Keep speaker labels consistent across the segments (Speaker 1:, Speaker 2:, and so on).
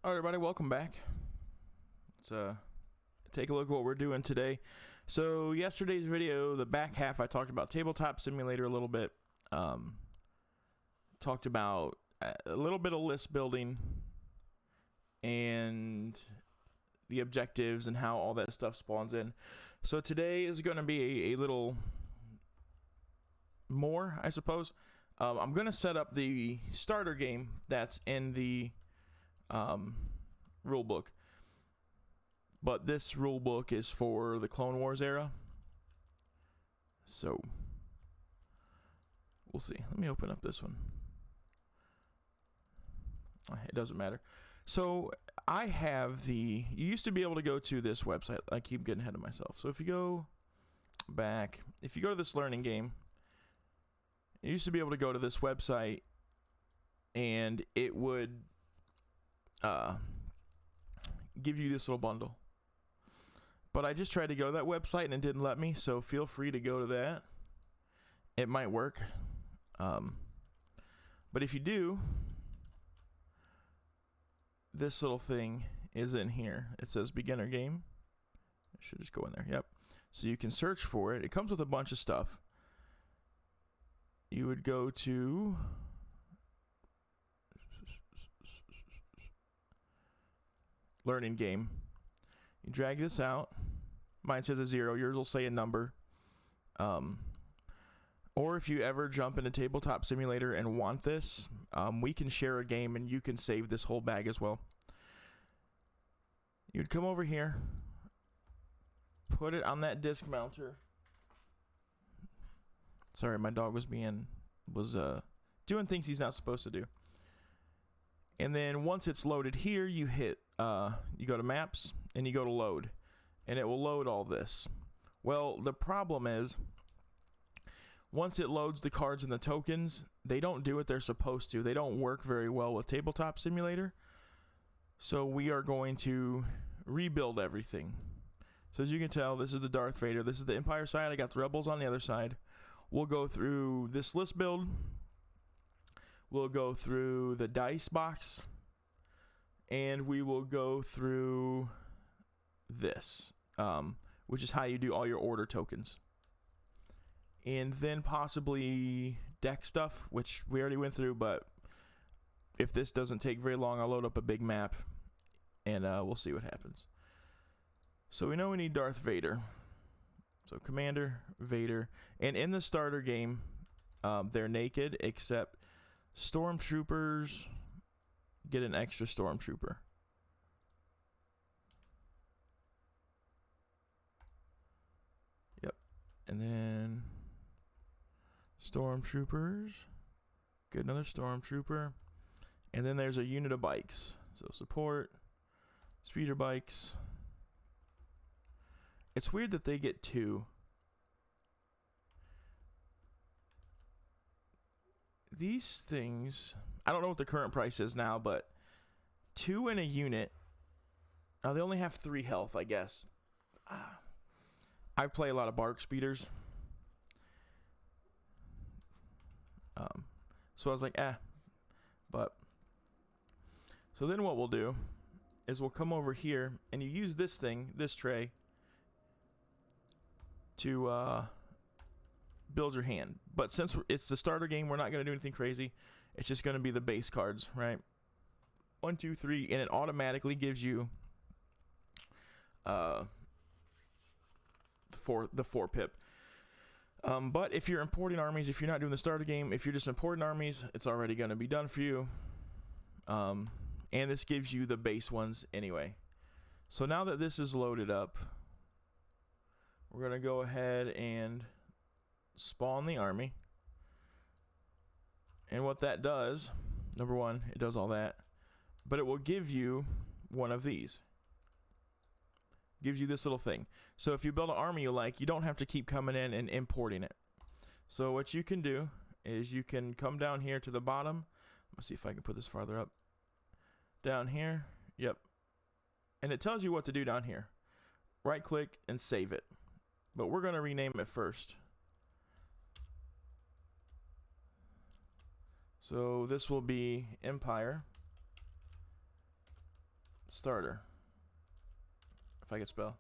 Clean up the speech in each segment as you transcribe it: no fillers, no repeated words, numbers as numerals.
Speaker 1: All right, everybody, welcome back. Let's take a look at what we're doing today. So yesterday's video, the back half, I talked about Tabletop Simulator a little bit. Talked about a little bit of list building and the objectives and how all that stuff spawns in. So today is going to be a little more, I suppose. I'm going to set up the starter game that's in the rule book, but this rule book is for the Clone Wars era, so we'll see. Let me open up this one. It doesn't matter. So I have you used to be able to go to this website. I keep getting ahead of myself. So if you go back, if you go to this learning game, you used to be able to go to this website and it would give you this little bundle. But I just tried to go to that website and it didn't let me, so feel free to go to that. It might work. But if you do, this little thing is in here. It says beginner game. I should just go in there. Yep. So you can search for it. It comes with a bunch of stuff. You would go to learning game. You drag this out. Mine says a 0. Yours will say a number. Or if you ever jump into Tabletop Simulator and want this, we can share a game and you can save this whole bag as well. You'd come over here, put it on that disc mounter. Sorry, my dog was doing things he's not supposed to do. And then once it's loaded here, you hit you go to maps and you go to load, and it will load all this. Well, the problem is once it loads the cards and the tokens, they don't do what they're supposed to. They don't work very well with Tabletop Simulator. So we are going to rebuild everything. So as you can tell, this is the Darth Vader. This is the Empire side. I got the Rebels on the other side. We'll go through this list build. We'll go through the dice box. And we will go through this, which is how you do all your order tokens. And then possibly deck stuff, which we already went through, but if this doesn't take very long, I'll load up a big map, and we'll see what happens. So we know we need Darth Vader. So Commander, Vader. And in the starter game, they're naked, except Stormtroopers get an extra Stormtrooper. Yep. And then Stormtroopers get another Stormtrooper. And then there's a unit of bikes. So support, speeder bikes. It's weird that they get 2. These things, I don't know what the current price is now, but 2 in a unit. Now they only have 3 health, I guess. I play a lot of bark speeders. So I was like, but so then what we'll do is we'll come over here and you use this thing, this tray, to build your hand. But since it's the starter game, we're not going to do anything crazy. It's just going to be the base cards, right? 1, 2, 3, and it automatically gives you the 4 pip. But if you're importing armies, if you're not doing the starter game, if you're just importing armies, it's already going to be done for you. And this gives you the base ones anyway. So now that this is loaded up, we're going to go ahead and spawn the army. And what that does, number one, it does all that, but it will give you one of these. Gives you this little thing. So if you build an army you like, you don't have to keep coming in and importing it. So what you can do is you can come down here to the bottom. Let's see if I can put this farther up. Down here, yep. And it tells you what to do down here. Right click and save it. But we're going to rename it first. So this will be Empire. starter. If I can spell.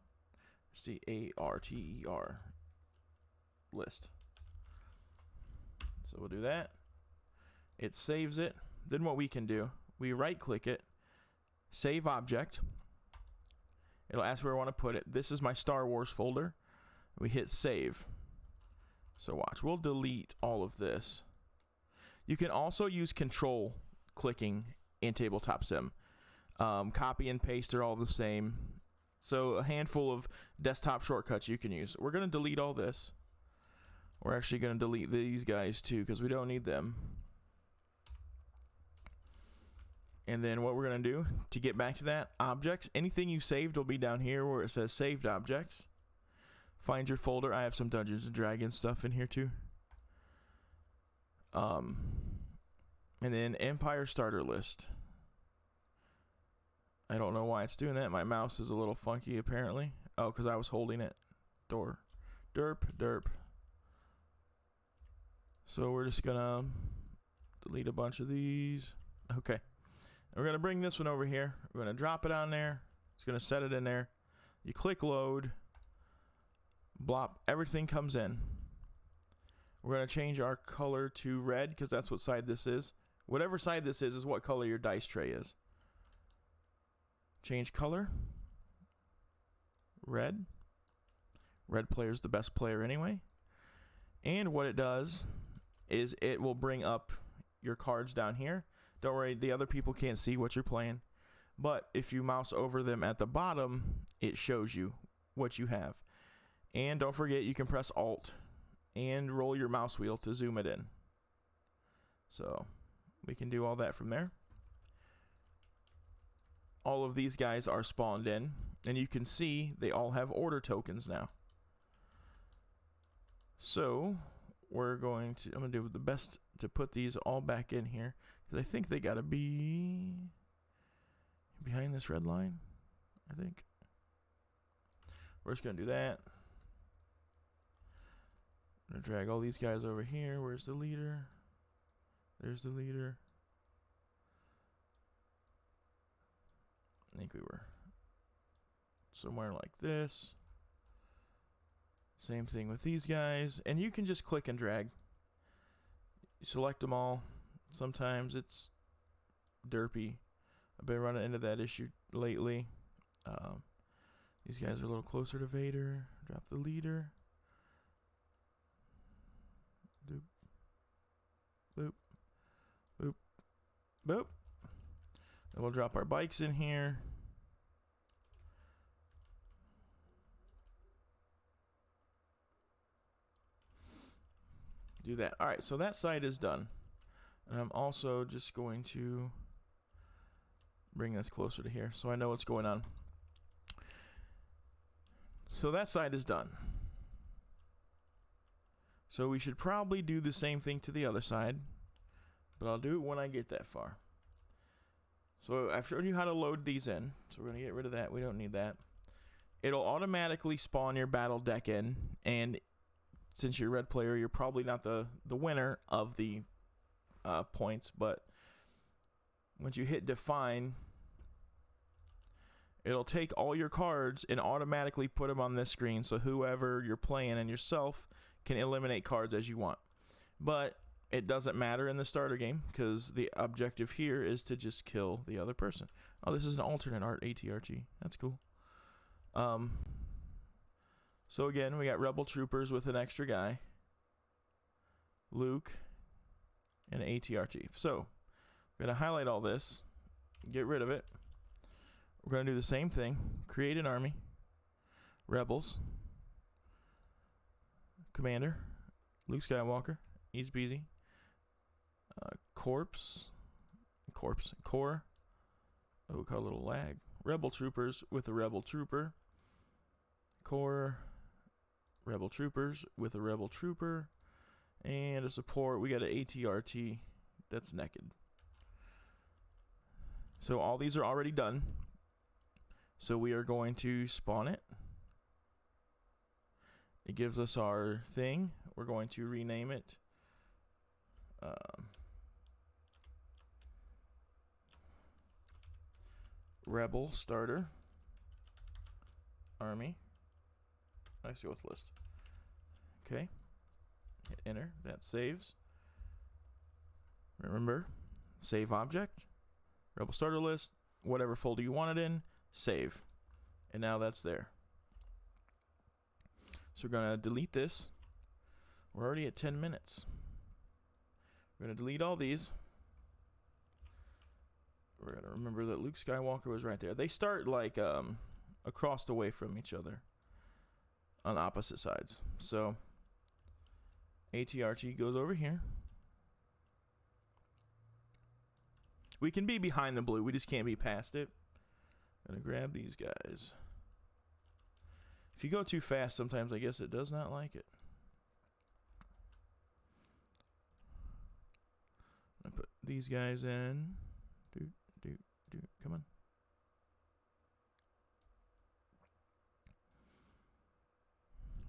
Speaker 1: STARTER list. So we'll do that. It saves it. Then what we can do, we right click it, save object. It'll ask where I want to put it. This is my Star Wars folder. We hit save. So watch, we'll delete all of this. You can also use control clicking in Tabletop Sim. Copy and paste are all the same. So a handful of desktop shortcuts you can use. We're going to delete all this. We're actually going to delete these guys too because we don't need them. And then what we're going to do to get back to that, objects, anything you saved will be down here where it says saved objects. Find your folder. I have some Dungeons and Dragons stuff in here too. And then Empire starter list. I don't know why it's doing that. My mouse is a little funky apparently. Oh, because I was holding it. Derp. So we're just going to delete a bunch of these. Okay. We're going to bring this one over here. We're going to drop it on there. It's going to set it in there. You click load. Blop. Everything comes in. We're going to change our color to red because that's what side this is. Whatever side this is what color your dice tray is. Change color. Red. Red player's the best player anyway. And what it does is it will bring up your cards down here. Don't worry, the other people can't see what you're playing. But if you mouse over them at the bottom, it shows you what you have. And don't forget, you can press Alt and roll your mouse wheel to zoom it in. So we can do all that from there. All of these guys are spawned in, and you can see they all have order tokens now. So I'm going to do the best to put these all back in here. Because I think they got to be behind this red line, I think. We're just going to do that. I'm going to drag all these guys over here. Where's the leader? There's the leader. I think we were somewhere like this. Same thing with these guys. And you can just click and drag. You select them all. Sometimes it's derpy. I've been running into that issue lately. These guys are a little closer to Vader. Drop the leader. Doop. Boop. Boop. Boop. And we'll drop our bikes in here. Do that. Alright, so that side is done. And I'm also just going to bring this closer to here so I know what's going on. So that side is done. So we should probably do the same thing to the other side, but I'll do it when I get that far. So I've shown you how to load these in, so we're going to get rid of that. We don't need that. It'll automatically spawn your battle deck in, and since you're a red player, you're probably not the winner of the points, but once you hit define, it'll take all your cards and automatically put them on this screen, so whoever you're playing and yourself can eliminate cards as you want. But it doesn't matter in the starter game because the objective here is to just kill the other person. Oh, this is an alternate art ATRG. That's cool. So again, we got Rebel Troopers with an extra guy, Luke, and ATRG. So we're going to highlight all this, get rid of it. We're going to do the same thing. Create an army. Rebels. Commander. Luke Skywalker. Easy peasy. Core. Oh, got a little lag. Rebel Troopers with a Rebel Trooper. Core. Rebel Troopers with a Rebel Trooper. And a support. We got an ATRT that's naked. So all these are already done. So we are going to spawn it. It gives us our thing. We're going to rename it. rebel starter army. Let's go with list. Okay. Hit enter. That saves. Remember, save object, rebel starter list, whatever folder you want it in, save. And now that's there. So we're going to delete this. We're already at 10 minutes. We're going to delete all these. We're going to remember that Luke Skywalker was right there. They start like across the way from each other on opposite sides. So ATRT goes over here. We can be behind the blue. We just can't be past it. I'm going to grab these guys. If you go too fast, sometimes I guess it does not like it. I put these guys in. Come on.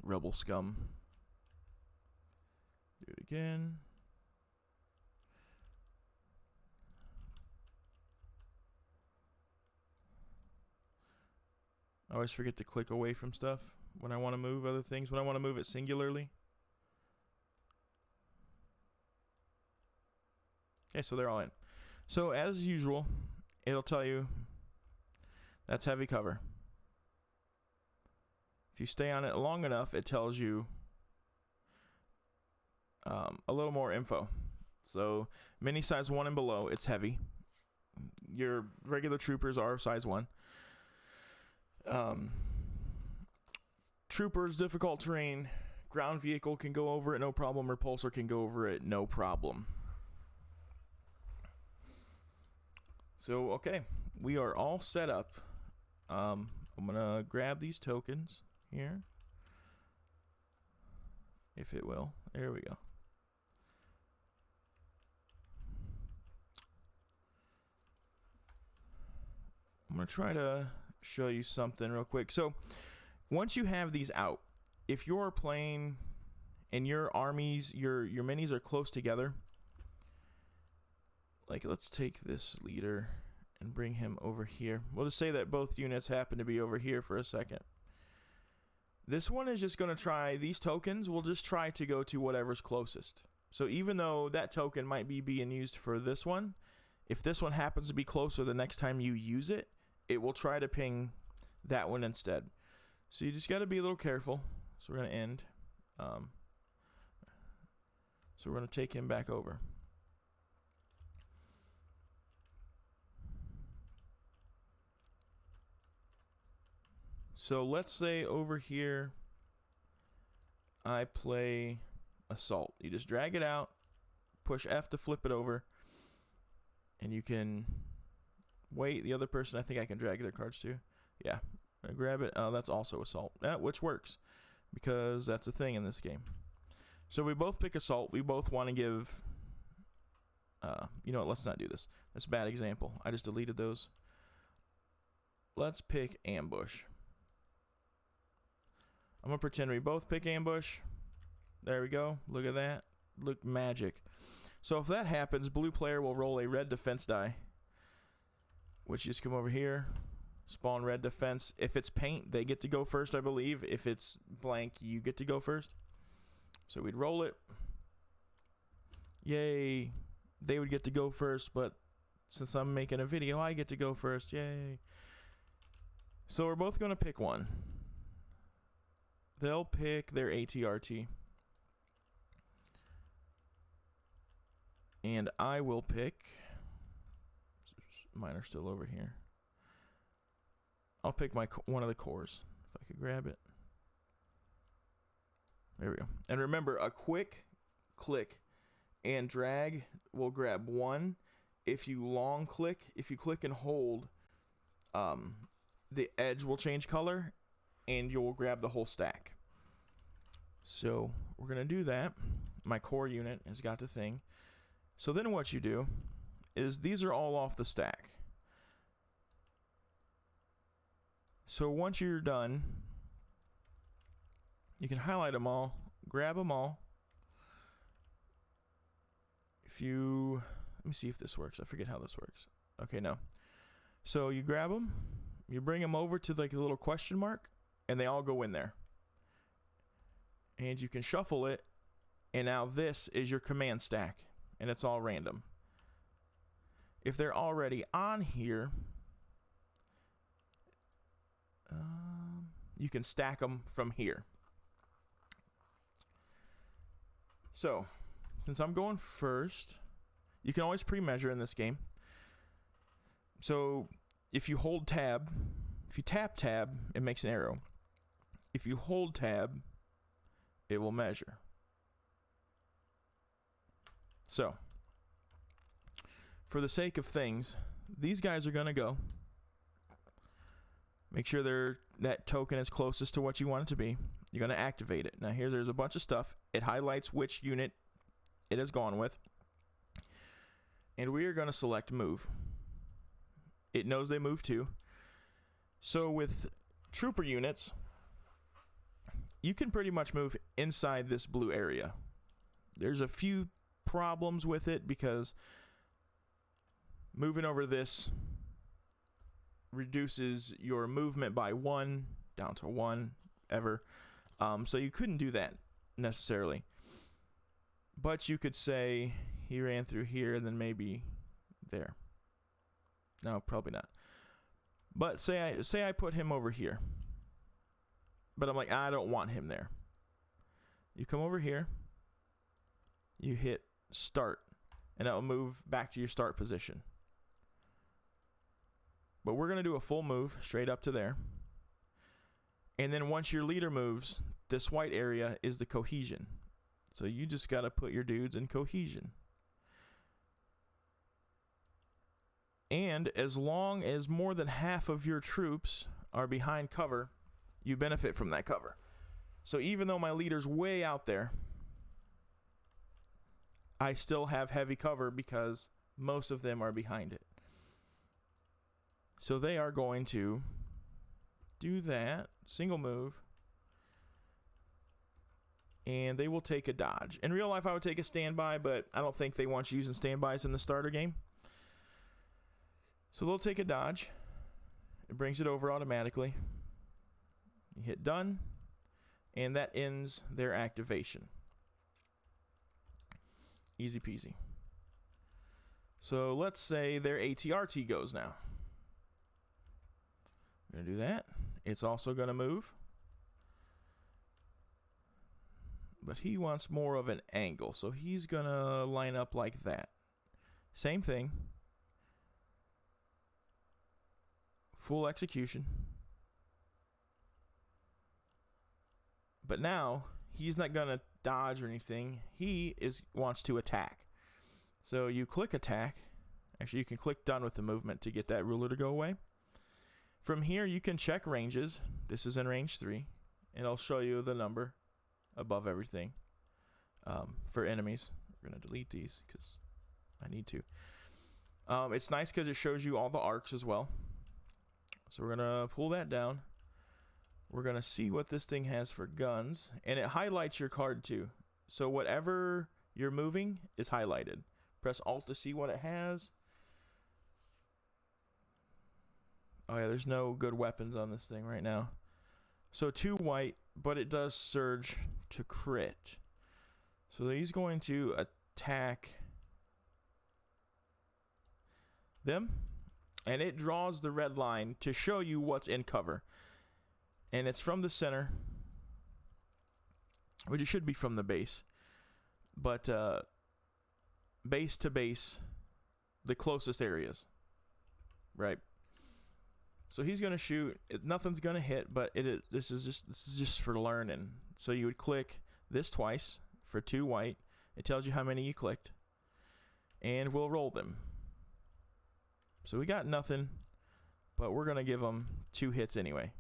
Speaker 1: Rebel scum. Do it again. I always forget to click away from stuff when I want to move other things, when I want to move it singularly. Okay, so they're all in. So as usual, it'll tell you that's heavy cover. If you stay on it long enough, it tells you a little more info. So mini size 1 and below, it's heavy. Your regular troopers are size 1. Troopers, difficult terrain, ground vehicle can go over it no problem, repulsor can go over it no problem. So okay, we are all set up. I'm gonna grab these tokens here, if it will. There we go. I'm gonna try to show you something real quick. So once you have these out, if you're playing and your armies, your minis are close together, like let's take this leader and bring him over here. We'll just say that both units happen to be over here for a second. This one is just going to try, these tokens will just try to go to whatever's closest. So even though that token might be being used for this one, if this one happens to be closer the next time you use it, it will try to ping that one instead. So you just got to be a little careful. So we're going to end. So we're going to take him back over. So let's say over here I play assault. You just drag it out, push F to flip it over, and you can wait. The other person, I think I can drag their cards too. Yeah, I grab it. That's also assault, which works because that's a thing in this game. So we both pick assault. We both want to give. You know what? Let's not do this. That's a bad example. I just deleted those. Let's pick ambush. I'm going to pretend we both pick ambush. There we go. Look at that. Look, magic. So if that happens, blue player will roll a red defense die. Which just come over here. Spawn red defense. If it's paint, they get to go first, I believe. If it's blank, you get to go first. So we'd roll it. Yay. They would get to go first, but since I'm making a video, I get to go first. Yay. So we're both going to pick one. They'll pick their ATRT. And I will pick. Mine are still over here. I'll pick one of the cores. If I could grab it. There we go. And remember, a quick click and drag will grab one. If you long click, if you click and hold, the edge will change color. And you'll grab the whole stack. So we're going to do that. My core unit has got the thing. So then what you do is these are all off the stack. So once you're done, you can highlight them all, grab them all. Let me see if this works. I forget how this works. Okay, no. So you grab them, you bring them over to like a little question mark, and they all go in there. And you can shuffle it, and now this is your command stack, and it's all random. If they're already on here, you can stack them from here. So, since I'm going first, you can always pre-measure in this game. So, if you hold tab, if you tap tab, it makes an arrow. If you hold tab, it will measure. So, for the sake of things, these guys are going to go. Make sure that token is closest to what you want it to be. You're going to activate it. Now there's a bunch of stuff. It highlights which unit it has gone with. And we are going to select move. It knows they move too. So with trooper units, you can pretty much move inside this blue area. There's a few problems with it because moving over this reduces your movement by 1 down to 1 ever. So you couldn't do that necessarily. But you could say he ran through here and then maybe there. No, probably not. But say I put him over here. But I'm like, I don't want him there. You come over here. You hit start. And it'll move back to your start position. But we're going to do a full move straight up to there. And then once your leader moves, this white area is the cohesion. So you just got to put your dudes in cohesion. And as long as more than half of your troops are behind cover, you benefit from that cover. So even though my leader's way out there, I still have heavy cover because most of them are behind it. So they are going to do that, single move, and they will take a dodge. In real life, I would take a standby, but I don't think they want you using standbys in the starter game. So they'll take a dodge. It brings it over automatically. You hit done, and that ends their activation. Easy peasy. So let's say their ATRT goes now. We're going to do that. It's also going to move. But he wants more of an angle, so he's going to line up like that. Same thing. Full execution. But now, he's not going to dodge or anything. He wants to attack. So you click attack. Actually, you can click done with the movement to get that ruler to go away. From here, you can check ranges. This is in range 3. And it'll show you the number above everything for enemies. We're going to delete these because I need to. It's nice because it shows you all the arcs as well. So we're going to pull that down. We're going to see what this thing has for guns. And it highlights your card too. So whatever you're moving is highlighted. Press Alt to see what it has. Oh yeah, there's no good weapons on this thing right now. So 2 white, but it does surge to crit. So he's going to attack them. And it draws the red line to show you what's in cover. And it's from the center. Which it should be from the base. But base to base, the closest areas. Right? So he's going to shoot. Nothing's going to hit, but this is just for learning. So you would click this twice for 2 white. It tells you how many you clicked. And we'll roll them. So we got nothing, but we're going to give them 2 hits anyway.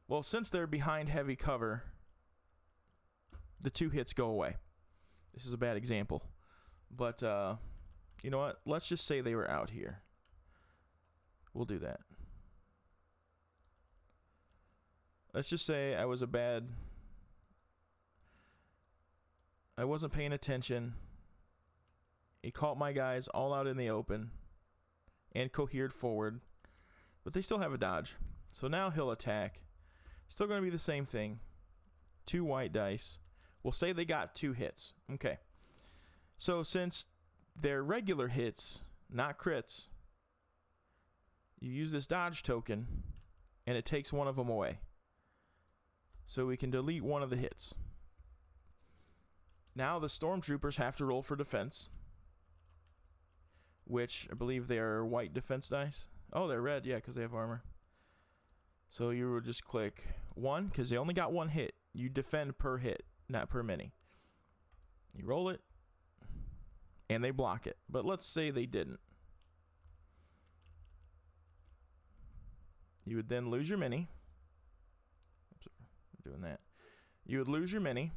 Speaker 1: Well, since they're behind heavy cover, the 2 hits go away. This is a bad example. But, you know what? Let's just say they were out here. We'll do that. Let's just say I wasn't paying attention. He caught my guys all out in the open. and cohered forward, but they still have a dodge. So now he'll attack. Still going to be the same thing. 2 white dice. We'll say they got 2 hits. Okay. So since they're regular hits, not crits, you use this dodge token, and it takes one of them away. So we can delete one of the hits. Now the stormtroopers have to roll for defense, which I believe they are white defense dice. Oh, they're red, yeah, because they have armor. So you would just click 1, because they only got 1 hit. You defend per hit, not per many. You roll it, and they block it. But let's say they didn't. You would then lose your mini. Oops, I'm doing that. You would lose your mini.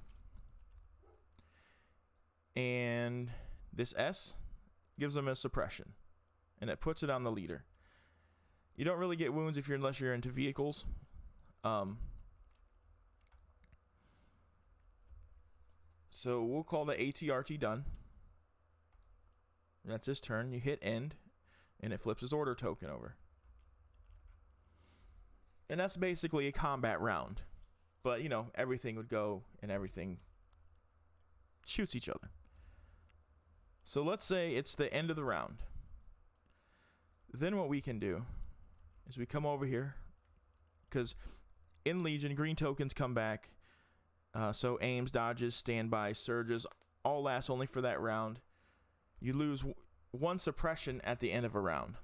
Speaker 1: And this S gives them a suppression. And it puts it on the leader. You don't really get wounds unless you're into vehicles. So we'll call the ATRT done. That's his turn. You hit end, and it flips his order token over. And that's basically a combat round. But, you know, everything would go, and everything shoots each other. So let's say it's the end of the round. Then what we can do is we come over here, because in Legion, green tokens come back. So aims, dodges, standby, surges, all last only for that round. You lose 1 suppression at the end of a round.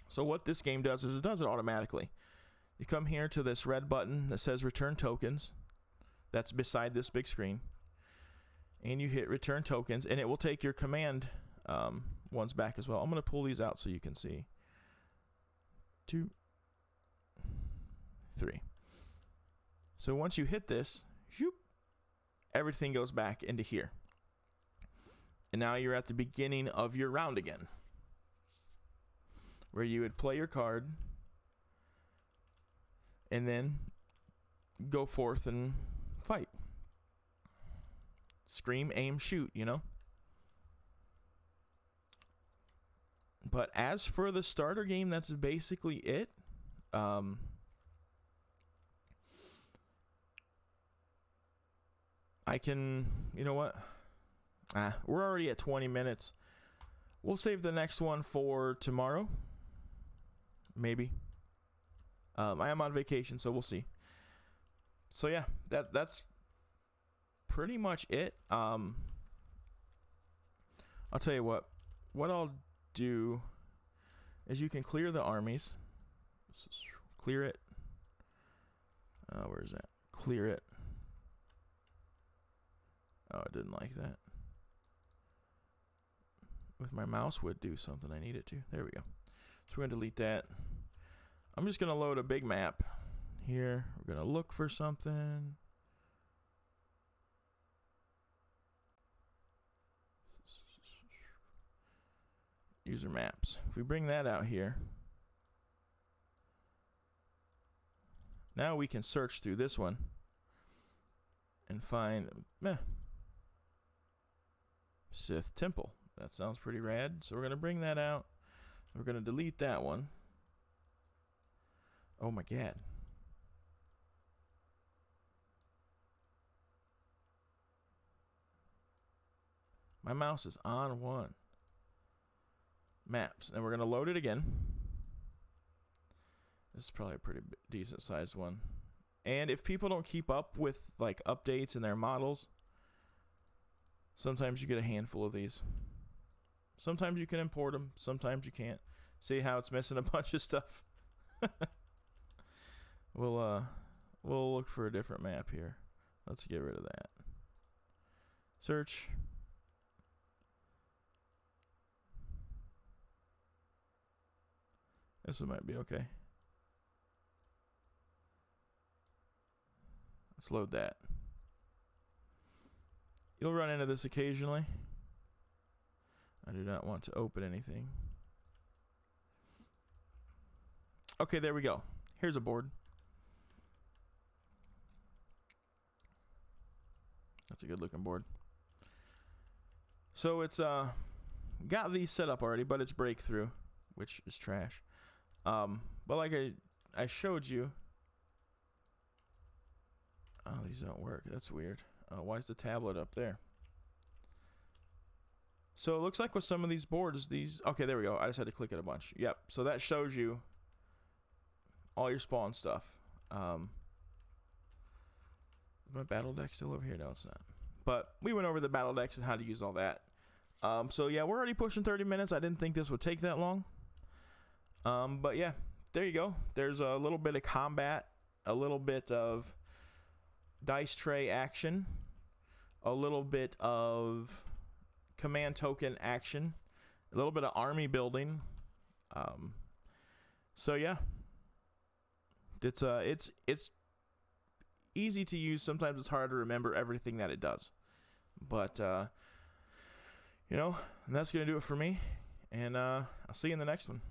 Speaker 1: So what this game does is it does it automatically. You come here to this red button that says return tokens. That's beside this big screen. And you hit return tokens, and it will take your command ones back as well. I'm going to pull these out so you can see. 2, 3. So once you hit this, whoop, everything goes back into here. And now you're at the beginning of your round again, where you would play your card and then go forth and fight. Scream, aim, shoot, you know? But as for the starter game, that's basically it. I can, you know what? We're already at 20 minutes. We'll save the next one for tomorrow. Maybe. I am on vacation, so we'll see. So yeah, that's pretty much it. I'll tell you what I'll do is you can clear the armies. Clear it. Where is that? Clear it. Oh, I didn't like that. With my mouse would do something I need it to. There we go. So we're going to delete that. I'm just going to load a big map here. We're going to look for something. User maps. If we bring that out here, now we can search through this one and find Sith Temple. That sounds pretty rad. So we're going to bring that out. We're going to delete that one. Oh my god. My mouse is on one. Maps. And we're going to load it again. This is probably a pretty decent sized one. And if people don't keep up with like updates in their models, sometimes you get a handful of these. Sometimes you can import them. Sometimes you can't. See how it's missing a bunch of stuff? We'll look for a different map here. Let's get rid of that. Search. This one might be okay. Let's load that. You'll run into this occasionally. I do not want to open anything. Okay, there we go. Here's a board. That's a good looking board. So it's got these set up already, but it's breakthrough, which is trash. But like I showed you. Oh, these don't work. That's weird. Why is the tablet up there? So it looks like with some of these boards, okay, there we go. I just had to click it a bunch. Yep. So that shows you all your spawn stuff. Is my battle deck still over here? No, it's not. But we went over the battle decks and how to use all that. So yeah, we're already pushing 30 minutes. I didn't think this would take that long. But yeah, there you go. There's a little bit of combat, a little bit of dice tray action, a little bit of command token action, a little bit of army building. So yeah, it's easy to use. Sometimes it's hard to remember everything that it does, but you know, that's gonna do it for me, and I'll see you in the next one.